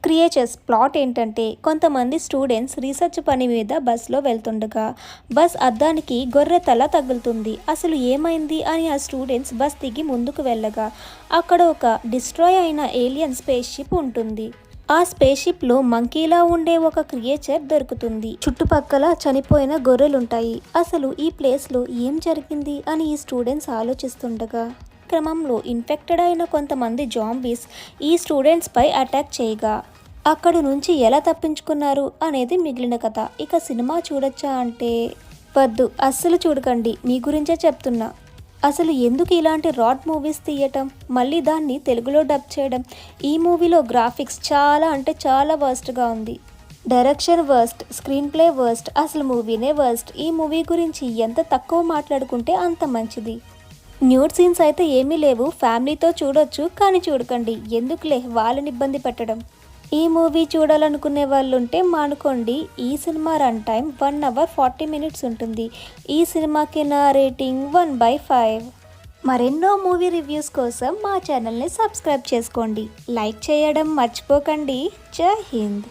Creatures plot ఏంటంటే కొంతమంది students research పని మీద బస్లో వెళ్తుండగా బస్ అద్దానికి గొర్రె తల తగులుతుంది. అసలు ఏమైంది అని ఆ స్టూడెంట్స్ బస్ దిగి ముందుకు వెళ్ళగా అక్కడ ఒక డిస్ట్రాయ్ అయిన ఏలియన్ స్పేస్ షిప్ ఉంటుంది. ఆ స్పేస్ షిప్లో మంకీలా ఉండే ఒక క్రియేచర్ దొరుకుతుంది. చుట్టుపక్కల చనిపోయిన గొర్రెలుంటాయి. అసలు ఈ ప్లేస్లో ఏం జరిగింది అని ఈ స్టూడెంట్స్ ఆలోచిస్తుండగా క్రమంలో ఇన్ఫెక్టెడ్ అయిన కొంతమంది జాంబీస్ ఈ స్టూడెంట్స్ పై అటాక్ చేయగా అక్కడి నుంచి ఎలా తప్పించుకున్నారు అనేది మిగిలిన కథ. ఇక సినిమా చూడొచ్చా అంటే వద్దు, అస్సలు చూడకండి, మీ గురించే చెప్తున్నా. అసలు ఎందుకు ఇలాంటి రాడ్ మూవీస్ తీయటం, మళ్ళీ దాన్ని తెలుగులో డబ్ చేయడం? ఈ మూవీలో గ్రాఫిక్స్ చాలా అంటే చాలా వర్స్ట్గా ఉంది. Direction worst, screen play worst, అసలు మూవీనే వర్స్ట్. ఈ మూవీ గురించి ఎంత తక్కువ మాట్లాడుకుంటే అంత మంచిది. న్యూడ్ సీన్స్ అయితే ఏమీ లేవు, ఫ్యామిలీతో చూడొచ్చు, కానీ చూడకండి, ఎందుకులే వాళ్ళని ఇబ్బంది పెట్టడం. ఈ మూవీ చూడాలనుకునే వాళ్ళు ఉంటే మానుకోండి. ఈ cinema run time 1 hour 40 minutes ఉంటుంది. ఈ సినిమాకి నా రేటింగ్ 1/5. మరెన్నో మూవీ రివ్యూస్ కోసం మా ఛానల్ని సబ్స్క్రైబ్ చేసుకోండి, లైక్ చేయడం మర్చిపోకండి. జై హింద్.